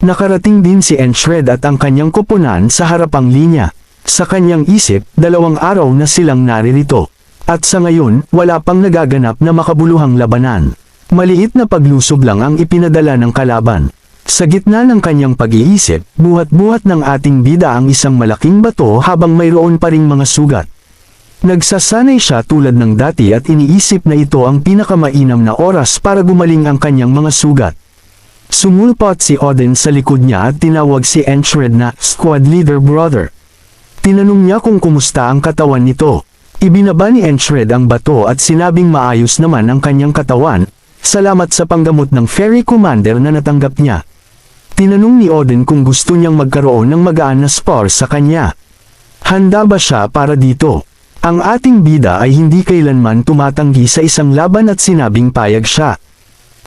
Nakarating din si Enshred at ang kanyang koponan sa harapang linya. Sa kanyang isip, 2 araw na silang naririto. At sa ngayon, wala pang nagaganap na makabuluhang labanan. Maliit na paglusob lang ang ipinadala ng kalaban. Sa gitna ng kanyang pag-iisip, buhat-buhat ng ating bida ang isang malaking bato habang mayroon pa ring mga sugat. Nagsasanay siya tulad ng dati at iniisip na ito ang pinakamainam na oras para gumaling ang kanyang mga sugat. Sumulpot si Odin sa likod niya at tinawag si Enshred na squad leader brother. Tinanong niya kung kumusta ang katawan nito. Ibinaba ni Enshred ang bato at sinabing maayos naman ang kanyang katawan, salamat sa panggamot ng Fairy Commander na natanggap niya. Tinanong ni Odin kung gusto niyang magkaroon ng magaan na spar sa kanya. Handa ba siya para dito? Ang ating bida ay hindi kailanman tumatanggi sa isang laban at sinabing payag siya.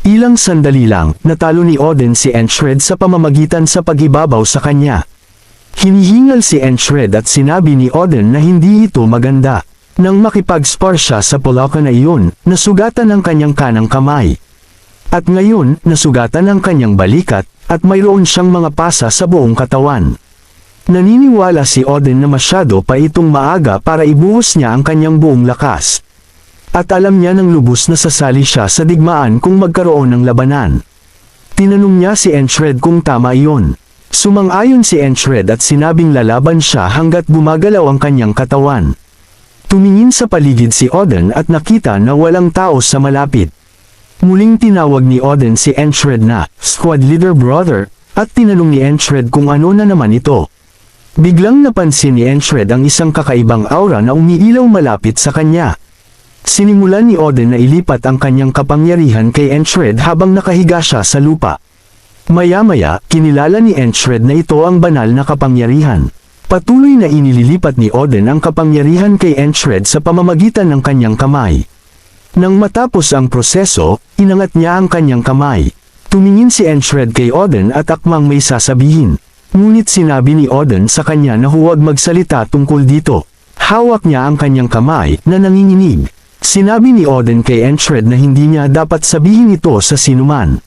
Ilang sandali lang, natalo ni Odin si Enshred sa pamamagitan sa pag-ibabaw sa kanya. Hinihingal si Enshred at sinabi ni Odin na hindi ito maganda. Nang makipag-spar siya sa Polaco na iyon, nasugatan ang kanyang kanang kamay. At ngayon, nasugatan ang kanyang balikat, at mayroon siyang mga pasa sa buong katawan. Naniniwala si Odin na masyado pa itong maaga para ibuhos niya ang kanyang buong lakas. At alam niya ng lubos na sasali siya sa digmaan kung magkaroon ng labanan. Tinanong niya si Enshred kung tama iyon. Sumang-ayon si Enshred at sinabing lalaban siya hanggat gumagalaw ang kanyang katawan. Tumingin sa paligid si Odin at nakita na walang tao sa malapit. Muling tinawag ni Odin si Enshred na squad leader brother at tinanong ni Enshred kung ano na naman ito. Biglang napansin ni Enshred ang isang kakaibang aura na umiilaw malapit sa kanya. Sinimulan ni Odin na ilipat ang kanyang kapangyarihan kay Enshred habang nakahiga siya sa lupa. Maya-maya, kinilala ni Enshred na ito ang banal na kapangyarihan. Patuloy na inililipat ni Odin ang kapangyarihan kay Enshred sa pamamagitan ng kanyang kamay. Nang matapos ang proseso, inangat niya ang kanyang kamay. Tumingin si Enshred kay Odin at akmang may sasabihin. Ngunit sinabi ni Odin sa kanya na huwag magsalita tungkol dito. Hawak niya ang kanyang kamay na nanginginig. Sinabi ni Odin kay Enshred na hindi niya dapat sabihin ito sa sinuman.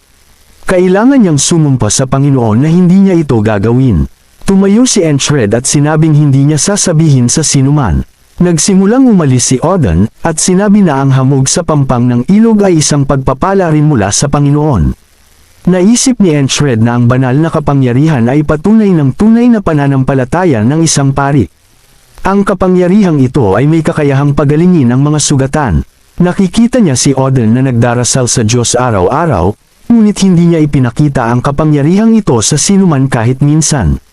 Kailangan niyang sumumpa sa Panginoon na hindi niya ito gagawin. Tumayo si Enshred at sinabing hindi niya sasabihin sa sinuman. Nagsimulang umalis si Odin at sinabi na ang hamog sa pampang ng ilog ay isang pagpapala rin mula sa Panginoon. Naisip ni Enshred na ang banal na kapangyarihan ay patunay ng tunay na pananampalataya ng isang pari. Ang kapangyarihang ito ay may kakayahang pagalingin ang mga sugatan. Nakikita niya si Odin na nagdarasal sa Diyos araw-araw, ngunit hindi niya ipinakita ang kapangyarihang ito sa sinuman kahit minsan.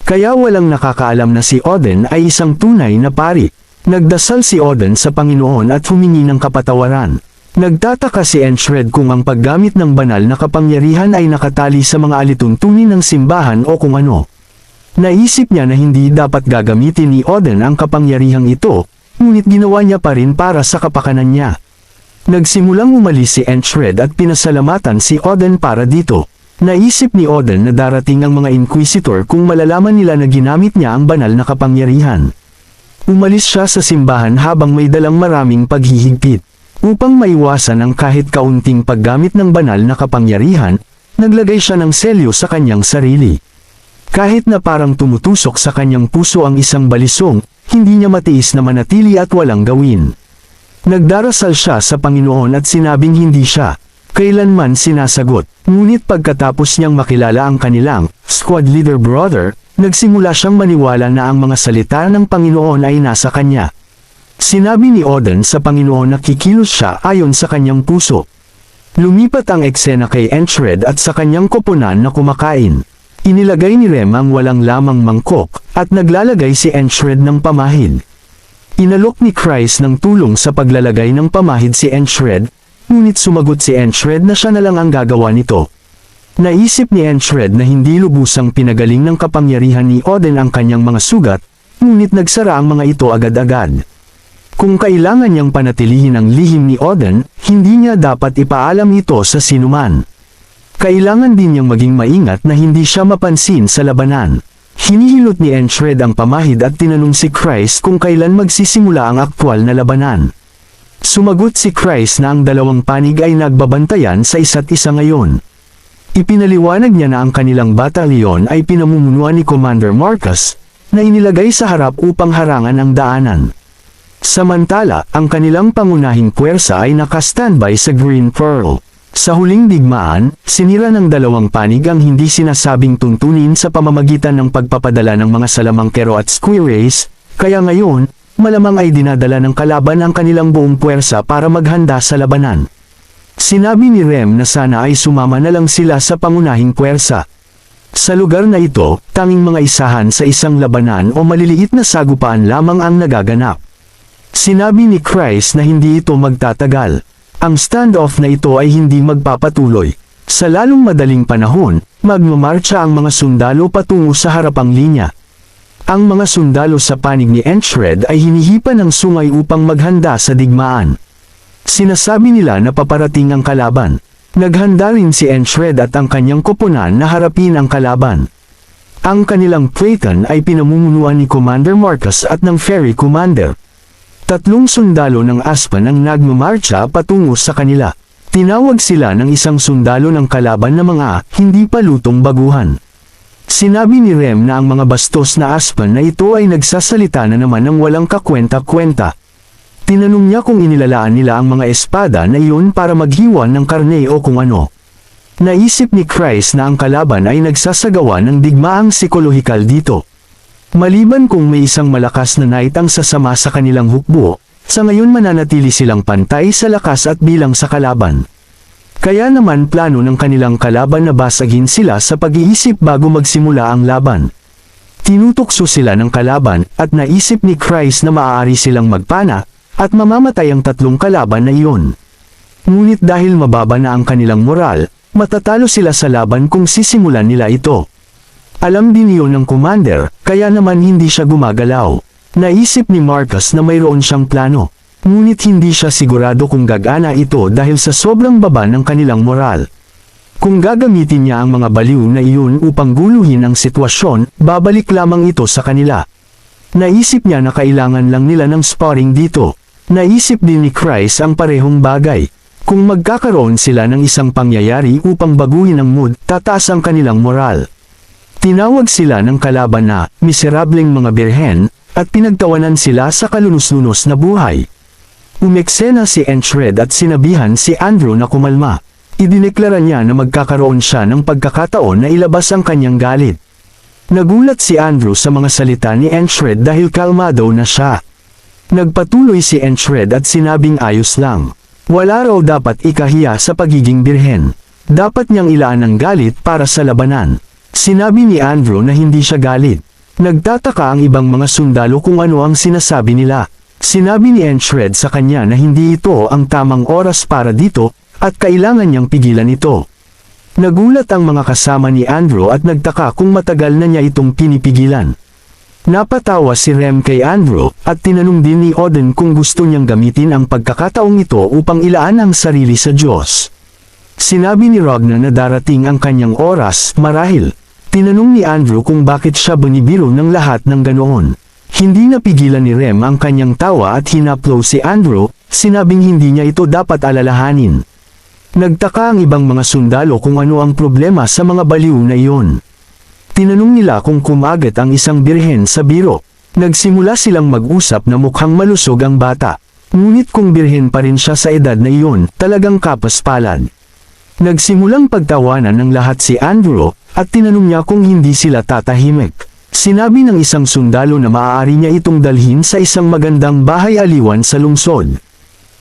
Kaya walang nakakaalam na si Odin ay isang tunay na pari. Nagdasal si Odin sa Panginoon at humingi ng kapatawaran. Nagtataka si Enshred kung ang paggamit ng banal na kapangyarihan ay nakatali sa mga alituntunin ng simbahan o kung ano. Naisip niya na hindi dapat gagamitin ni Odin ang kapangyarihang ito, ngunit ginawa niya pa rin para sa kapakanan niya. Nagsimulang umalis si Enshred at pinasalamatan si Odin para dito. Naisip ni Odin na darating ang mga Inquisitor kung malalaman nila na ginamit niya ang banal na kapangyarihan. Umalis siya sa simbahan habang may dalang maraming paghihigpit. Upang maiwasan ang kahit kaunting paggamit ng banal na kapangyarihan, naglagay siya ng selyo sa kanyang sarili. Kahit na parang tumutusok sa kanyang puso ang isang balisong, hindi niya matiis na manatili at walang gawin. Nagdarasal siya sa Panginoon at sinabing hindi siya kailanman sinasagot. Ngunit pagkatapos niyang makilala ang kanilang squad leader brother, nagsimula siyang maniwala na ang mga salita ng Panginoon ay nasa kanya. Sinabi ni Odin sa Panginoon na kikilos siya ayon sa kanyang puso. Lumipat ang eksena kay Enshred at sa kanyang koponan na kumakain. Inilagay ni Rem ang walang lamang mangkok, at naglalagay si Enshred ng pamahid. Inalok ni Christ ng tulong sa paglalagay ng pamahid si Enshred, ngunit sumagot si Enshred na siya na lang ang gagawa nito. Naisip ni Enshred na hindi lubusang pinagaling ng kapangyarihan ni Odin ang kanyang mga sugat, ngunit nagsara ang mga ito agad-agad. Kung kailangan niyang panatilihin ang lihim ni Odin, hindi niya dapat ipaalam ito sa sinuman. Kailangan din niyang maging maingat na hindi siya mapansin sa labanan. Hinihilot ni Enshred ang pamahid at tinanong si Christ kung kailan magsisimula ang aktwal na labanan. Sumagot si Christ na ang dalawang panig ay nagbabantayan sa isa't isa ngayon. Ipinaliwanag niya na ang kanilang batalyon ay pinamumunuan ni Commander Marcus, na inilagay sa harap upang harangan ang daanan. Samantala, ang kanilang pangunahing puwersa ay naka-standby sa Green Pearl. Sa huling digmaan, sinira ng dalawang panig ang hindi sinasabing tuntunin sa pamamagitan ng pagpapadala ng mga salamangkero at squirrays, kaya ngayon, malamang ay dinadala ng kalaban ang kanilang buong puwersa para maghanda sa labanan. Sinabi ni Rem na sana ay sumama na lang sila sa pangunahing puwersa. Sa lugar na ito, tanging mga isahan sa isang labanan o maliliit na sagupaan lamang ang nagaganap. Sinabi ni Chris na hindi ito magtatagal. Ang standoff na ito ay hindi magpapatuloy. Sa lalong madaling panahon, magmamarcha ang mga sundalo patungo sa harapang linya. Ang mga sundalo sa panig ni Enchred ay hinihipan ng sungay upang maghanda sa digmaan. Sinasabi nila na paparating ang kalaban. Naghanda rin si Enchred at ang kanyang koponan na harapin ang kalaban. Ang kanilang Platon ay pinamumunuan ni Commander Marcus at ng Ferry Commander. 3 sundalo ng Aspan ang nagmamarcha patungo sa kanila. Tinawag sila ng isang sundalo ng kalaban na mga hindi pa lutong baguhan. Sinabi ni Rem na ang mga bastos na Aspan na ito ay nagsasalita na naman ng walang kakwenta-kwenta. Tinanong niya kung inilalaan nila ang mga espada na iyon para maghiwa ng karne o kung ano. Naisip ni Chris na ang kalaban ay nagsasagawa ng digmaang psikolohikal dito. Maliban kung may isang malakas na knight ang sasama sa kanilang hukbo, sa ngayon mananatili silang pantay sa lakas at bilang sa kalaban. Kaya naman plano ng kanilang kalaban na basagin sila sa pag-iisip bago magsimula ang laban. Tinutukso sila ng kalaban at naisip ni Chris na maaari silang magpana at mamamatay ang 3 kalaban na iyon. Ngunit dahil mababa na ang kanilang moral, matatalo sila sa laban kung sisimulan nila ito. Alam din iyon ng commander, kaya naman hindi siya gumagalaw. Naisip ni Marcus na mayroon siyang plano. Ngunit hindi siya sigurado kung gagana ito dahil sa sobrang baba ng kanilang moral. Kung gagamitin niya ang mga baliw na iyon upang guluhin ang sitwasyon, babalik lamang ito sa kanila. Naisip niya na kailangan lang nila ng sparring dito. Naisip din ni Chris ang parehong bagay. Kung magkakaroon sila ng isang pangyayari upang baguhin ang mood, tataas ang kanilang moral. Tinawag sila ng kalaban na miserableng mga birhen, at pinagtawanan sila sa kalunos-lunos na buhay. Umeksena si Enchred at sinabihan si Andrew na kumalma. Idineklara niya na magkakaroon siya ng pagkakataon na ilabas ang kanyang galit. Nagulat si Andrew sa mga salita ni Enchred dahil kalmado na siya. Nagpatuloy si Enchred at sinabing ayos lang. Wala raw dapat ikahiya sa pagiging birhen. Dapat niyang ilaan ang galit para sa labanan. Sinabi ni Andrew na hindi siya galit. Nagtataka ang ibang mga sundalo kung ano ang sinasabi nila. Sinabi ni Enchred sa kanya na hindi ito ang tamang oras para dito, at kailangan niyang pigilan ito. Nagulat ang mga kasama ni Andrew at nagtaka kung matagal na niya itong pinipigilan. Napatawa si Rem kay Andrew, at tinanong din ni Odin kung gusto niyang gamitin ang pagkakataong ito upang ilaan ang sarili sa Diyos. Sinabi ni Ragnar na darating ang kanyang oras, marahil. Tinanong ni Andrew kung bakit siya binibiro ng lahat ng ganoon. Hindi napigilan ni Rem ang kanyang tawa at hinaplo si Andrew, sinabing hindi niya ito dapat alalahanin. Nagtaka ang ibang mga sundalo kung ano ang problema sa mga baliw na iyon. Tinanong nila kung kumagat ang isang birhen sa biro. Nagsimula silang mag-usap na mukhang malusog ang bata. Ngunit kung birhen pa rin siya sa edad na iyon, talagang kapaspalad. Nagsimulang pagtawanan ng lahat si Andrew, at tinanong niya kung hindi sila tatahimik. Sinabi ng isang sundalo na maaari niya itong dalhin sa isang magandang bahay aliwan sa lungsod.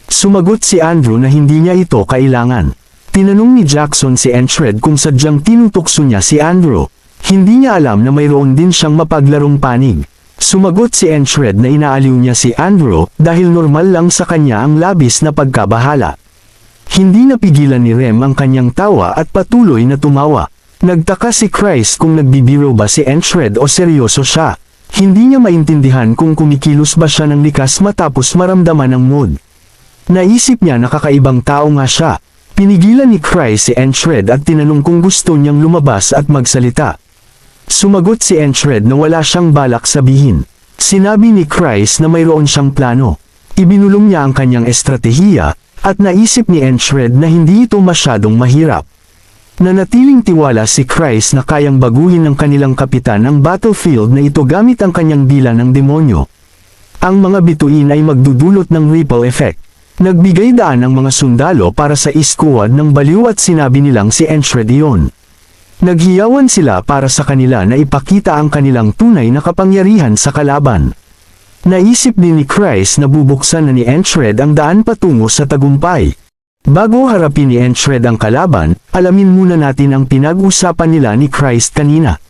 Sumagot si Andrew na hindi niya ito kailangan. Tinanong ni Jackson si Enchred kung sadyang tinutukso niya si Andrew. Hindi niya alam na mayroon din siyang mapaglarong panig. Sumagot si Enchred na inaaliw niya si Andrew dahil normal lang sa kanya ang labis na pagkabahala. Hindi napigilan ni Rem ang kanyang tawa at patuloy na tumawa. Nagtaka si Chris kung nagbibiro ba si Enchred o seryoso siya. Hindi niya maintindihan kung kumikilos ba siya ng likas matapos maramdaman ang mood. Naisip niya na kakaibang tao nga siya. Pinigilan ni Chris si Enchred at tinanong kung gusto niyang lumabas at magsalita. Sumagot si Enchred na wala siyang balak sabihin. Sinabi ni Chris na mayroon siyang plano. Ibinulong niya ang kanyang estratehiya, at naisip ni Enchred na hindi ito masyadong mahirap. Nanatiling tiwala si Christ na kayang baguhin ng kanilang kapitan ang battlefield na ito gamit ang kanyang dila ng demonyo. Ang mga bituin ay magdudulot ng ripple effect. Nagbigay daan ang mga sundalo para sa iskuad ng baliw at sinabi nilang si Enchred iyon. Naghiyawan sila para sa kanila na ipakita ang kanilang tunay na kapangyarihan sa kalaban. Naisip din ni Christ na bubuksan na ni Enchred ang daan patungo sa tagumpay. Bago harapin ni Enchred ang kalaban, alamin muna natin ang pinag-usapan nila ni Christ kanina.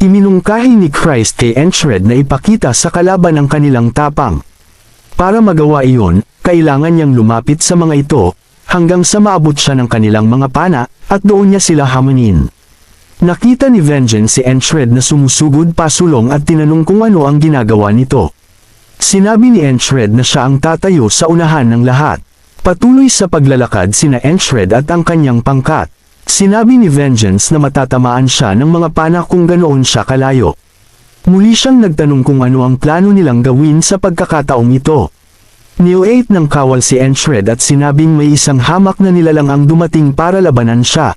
Iminungkahi ni Christ kay Enchred na ipakita sa kalaban ang kanilang tapang. Para magawa iyon, kailangan niyang lumapit sa mga ito, hanggang sa maabot siya ng kanilang mga pana, at doon niya sila hamunin. Nakita ni Vengeance si Enchred na sumusugod pasulong at tinanong kung ano ang ginagawa nito. Sinabi ni Enchred na siya ang tatayo sa unahan ng lahat. Patuloy sa paglalakad sina Enchred at ang kanyang pangkat. Sinabi ni Vengeance na matatamaan siya ng mga pana kung ganoon siya kalayo. Muli siyang nagtanong kung ano ang plano nilang gawin sa pagkakataong ito. Niuait ng kawal si Enchred at sinabing may isang hamak na nilalang ang dumating para labanan siya.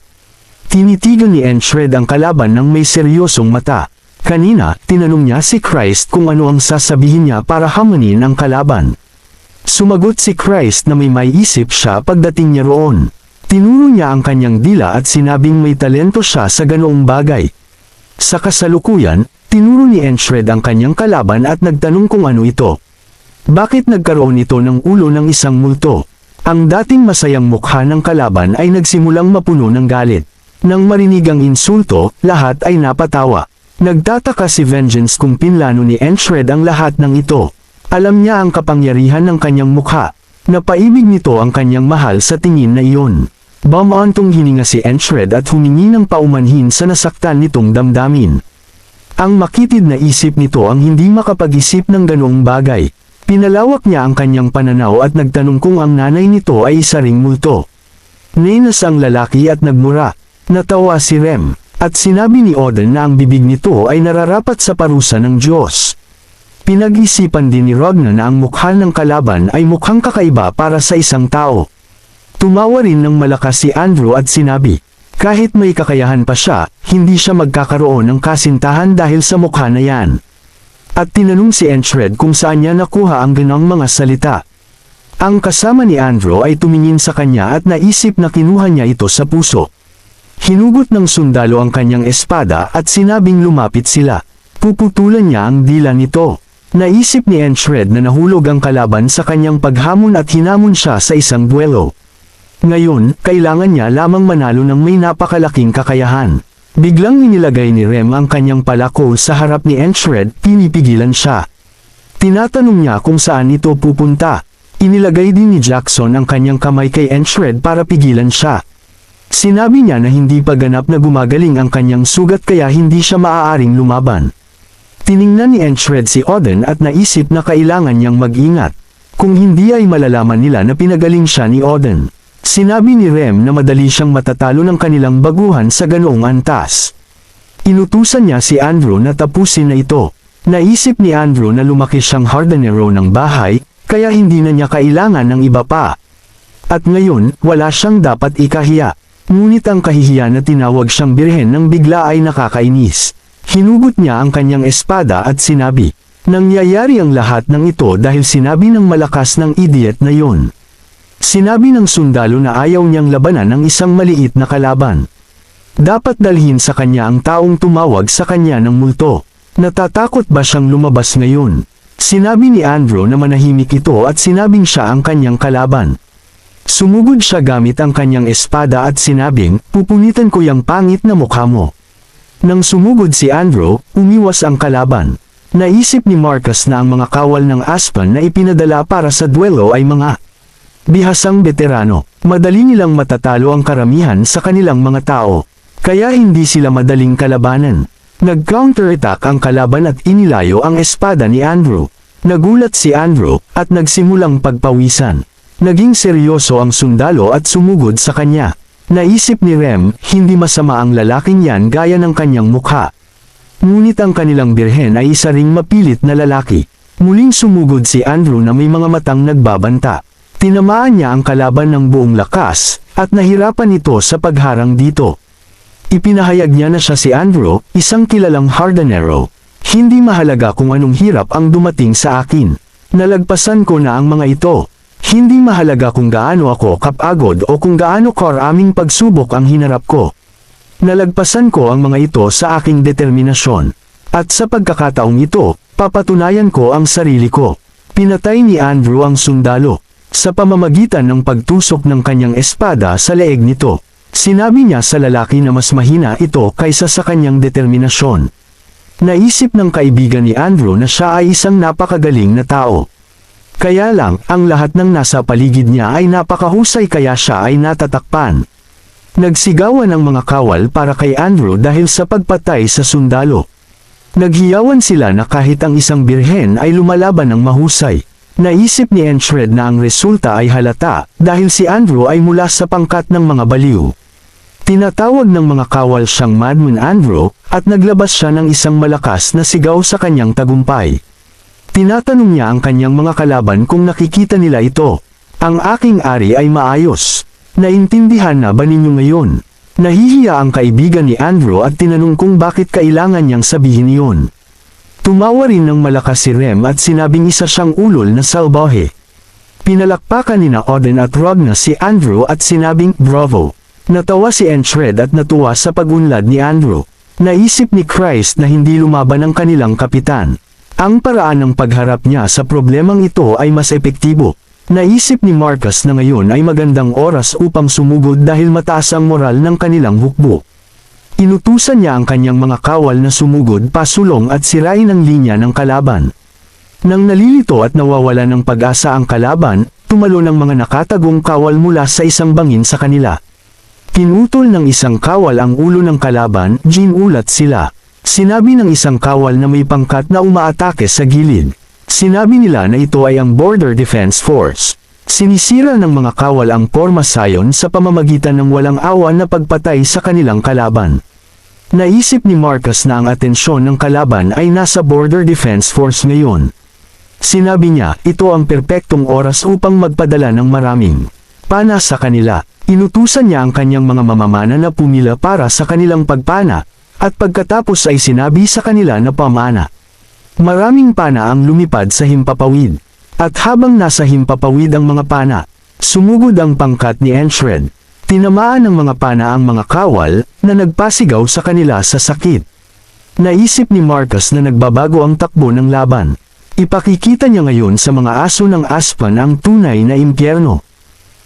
Tinitigan ni Enchred ang kalaban ng may seryosong mata. Kanina, tinanong niya si Christ kung ano ang sasabihin niya para hamunin ang kalaban. Sumagot si Christ na may isip siya pagdating niya roon. Tinuro niya ang kanyang dila at sinabing may talento siya sa ganoong bagay. Sa kasalukuyan, tinuro ni Enchred ang kanyang kalaban at nagtanong kung ano ito. Bakit nagkaroon ito ng ulo ng isang multo? Ang dating masayang mukha ng kalaban ay nagsimulang mapuno ng galit. Nang marinig ang insulto, lahat ay napatawa. Nagtataka si Vengeance kung pinlano ni Enchred ang lahat ng ito. Alam niya ang kapangyarihan ng kanyang mukha. Napaibig nito ang kanyang mahal sa tingin na iyon. Bumantong hininga si Enchred at humingi ng paumanhin sa nasaktan nitong damdamin. Ang makitid na isip nito ang hindi makapag-isip ng ganoong bagay. Pinalawak niya ang kanyang pananaw at nagtanong kung ang nanay nito ay isa ring multo. Ninas ang lalaki at nagmura. Natawa si Rem, at sinabi ni Odin na ang bibig nito ay nararapat sa parusa ng Diyos. Pinag-isipan din ni Ragnar na ang mukha ng kalaban ay mukhang kakaiba para sa isang tao. Tumawa rin ng malakas si Andrew at sinabi, kahit may kakayahan pa siya, hindi siya magkakaroon ng kasintahan dahil sa mukha na yan. At tinanong si Enchred kung saan niya nakuha ang ganang mga salita. Ang kasama ni Andrew ay tumingin sa kanya at naisip na kinuha niya ito sa puso. Hinugot ng sundalo ang kanyang espada at sinabing lumapit sila. Puputulan niya ang dila nito. Naisip ni Enchred na nahulog ang kalaban sa kanyang paghamon at hinamon siya sa isang duelo. Ngayon, kailangan niya lamang manalo ng may napakalaking kakayahan. Biglang inilagay ni Rem ang kanyang palako sa harap ni Enchred, pinipigilan siya. Tinatanong niya kung saan ito pupunta. Inilagay din ni Jackson ang kanyang kamay kay Enchred para pigilan siya. Sinabi niya na hindi pa ganap na gumagaling ang kanyang sugat kaya hindi siya maaaring lumaban. Tiningnan ni Enchred si Odin at naisip na kailangan niyang mag-ingat. Kung hindi ay malalaman nila na pinagaling siya ni Odin. Sinabi ni Rem na madali siyang matatalo ng kanilang baguhan sa ganoong antas. Inutusan niya si Andrew na tapusin na ito. Naisip ni Andrew na lumaki siyang hardinero ng bahay, kaya hindi na niya kailangan ng iba pa. At ngayon, wala siyang dapat ikahiya. Ngunit ang kahihiyan na tinawag siyang birhen ng bigla ay nakakainis. Hinugot niya ang kanyang espada at sinabi, nangyayari ang lahat ng ito dahil sinabi ng malakas ng idiot na yon. Sinabi ng sundalo na ayaw niyang labanan ng isang maliit na kalaban. Dapat dalhin sa kanya ang taong tumawag sa kanya ng multo. Natatakot ba siyang lumabas ngayon? Sinabi ni Andrew na manahimik ito at sinabing siya ang kanyang kalaban. Sumugod siya gamit ang kanyang espada at sinabing, pupunitan ko yung pangit na mukha mo. Nang sumugod si Andrew, umiwas ang kalaban. Naisip ni Marcus na ang mga kawal ng Aspen na ipinadala para sa duelo ay mga bihasang veterano. Madali nilang matatalo ang karamihan sa kanilang mga tao. Kaya hindi sila madaling kalabanan. Nag-counterattack ang kalaban at inilayo ang espada ni Andrew. Nagulat si Andrew at nagsimulang pagpawisan. Naging seryoso ang sundalo at sumugod sa kanya. Naisip ni Rem, hindi masama ang lalaking yan gaya ng kanyang mukha. Ngunit ang kanilang birhen ay isa ring mapilit na lalaki. Muling sumugod si Andrew na may mga matang nagbabanta. Tinamaan niya ang kalaban ng buong lakas, at nahirapan ito sa pagharang dito. Ipinahayag niya na siya si Andrew, isang kilalang hardanero. Hindi mahalaga kung anong hirap ang dumating sa akin. Nalagpasan ko na ang mga ito. Hindi mahalaga kung gaano ako kapagod o kung gaano karaming pagsubok ang hinarap ko. Nalagpasan ko ang mga ito sa aking determinasyon. At sa pagkakataong ito, papatunayan ko ang sarili ko. Pinatay ni Andrew ang sundalo. Sa pamamagitan ng pagtusok ng kanyang espada sa leeg nito, sinabi niya sa lalaki na mas mahina ito kaysa sa kanyang determinasyon. Naisip ng kaibigan ni Andrew na siya ay isang napakagaling na tao. Kaya lang, ang lahat ng nasa paligid niya ay napakahusay kaya siya ay natatakpan. Nagsigawan ang mga kawal para kay Andrew dahil sa pagpatay sa sundalo. Naghiyawan sila na kahit ang isang birhen ay lumalaban ng mahusay. Naisip ni Enshred na ang resulta ay halata dahil si Andrew ay mula sa pangkat ng mga baliw. Tinatawag ng mga kawal siyang Madman Andrew at naglabas siya ng isang malakas na sigaw sa kanyang tagumpay. Tinatanong niya ang kanyang mga kalaban kung nakikita nila ito. Ang aking ari ay maayos. Naintindihan na ba ninyo ngayon? Nahihiya ang kaibigan ni Andrew at tinanong kung bakit kailangan niyang sabihin iyon. Tumawa rin ng malakas si Rem at sinabing isa siyang ulol na salbahe. Pinalakpakan ni na Odin at Ragna si Andrew at sinabing, "Bravo!" Natawa si Enshred at natuwa sa pagunlad ni Andrew. Naisip ni Christ na hindi lumaban ang kanilang kapitan. Ang paraan ng pagharap niya sa problemang ito ay mas epektibo. Naisip ni Marcus na ngayon ay magandang oras upang sumugod dahil mataas ang moral ng kanilang hukbo. Inutusan niya ang kanyang mga kawal na sumugod pasulong at sirain ang linya ng kalaban. Nang nalilito at nawawala ng pag-asa ang kalaban, tumalo ng mga nakatagong kawal mula sa isang bangin sa kanila. Pinutol ng isang kawal ang ulo ng kalaban, ginulat sila. Sinabi ng isang kawal na may pangkat na umaatake sa gilid. Sinabi nila na ito ay ang Border Defense Force. Sinisira ng mga kawal ang porma sayon sa pamamagitan ng walang awa na pagpatay sa kanilang kalaban. Naisip ni Marcus na ang atensyon ng kalaban ay nasa Border Defense Force ngayon. Sinabi niya, ito ang perpektong oras upang magpadala ng maraming pana sa kanila. Inutusan niya ang kanyang mga mamamana na pumila para sa kanilang pagpana, at pagkatapos ay sinabi sa kanila na pamana. Maraming pana ang lumipad sa himpapawid. At habang nasa himpapawid ang mga pana, sumugod ang pangkat ni Enshred. Tinamaan ng mga pana ang mga kawal na nagpasigaw sa kanila sa sakit. Naisip ni Marcus na nagbabago ang takbo ng laban. Ipakikita niya ngayon sa mga aso ng Aspan ang tunay na impyerno.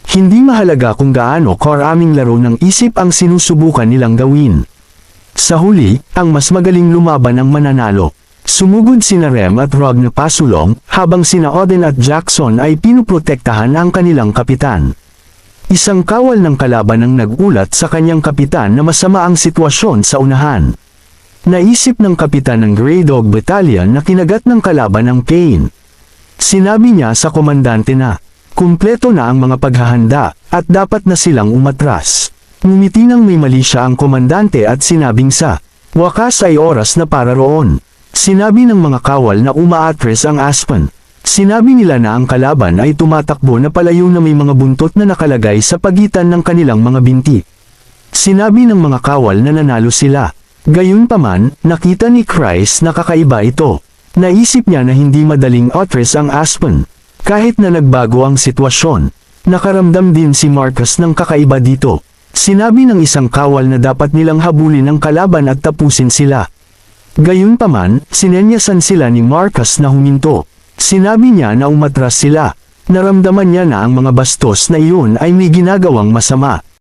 Hindi mahalaga kung gaano karaming laro ng isip ang sinusubukan nilang gawin. Sa huli, ang mas magaling lumaban ang mananalo. Sumugod sina Rem at Rog na pasulong, habang sina Odin at Jackson ay pinuprotektahan ang kanilang kapitan. Isang kawal ng kalaban ang nagulat sa kanyang kapitan na masama ang sitwasyon sa unahan. Naisip ng kapitan ng Grey Dog Battalion na kinagat ng kalaban ang pain. Sinabi niya sa komandante na, kumpleto na ang mga paghahanda, at dapat na silang umatras. Ngumiti nang may mali siya ang komandante at sinabing sa wakas ay oras na para roon. Sinabi ng mga kawal na umaatres ang Aspen. Sinabi nila na ang kalaban ay tumatakbo na palayo na may mga buntot na nakalagay sa pagitan ng kanilang mga binti. Sinabi ng mga kawal na nanalo sila. Gayunpaman, nakita ni Christ na kakaiba ito. Naisip niya na hindi madaling atres ang Aspen. Kahit na nagbago ang sitwasyon, nakaramdam din si Marcus ng kakaiba dito. Sinabi ng isang kawal na dapat nilang habulin ang kalaban at tapusin sila. Gayunpaman, sinenyasan sila ni Marcus na huminto. Sinabi niya na umatras sila. Naramdaman niya na ang mga bastos na iyon ay may ginagawang masama.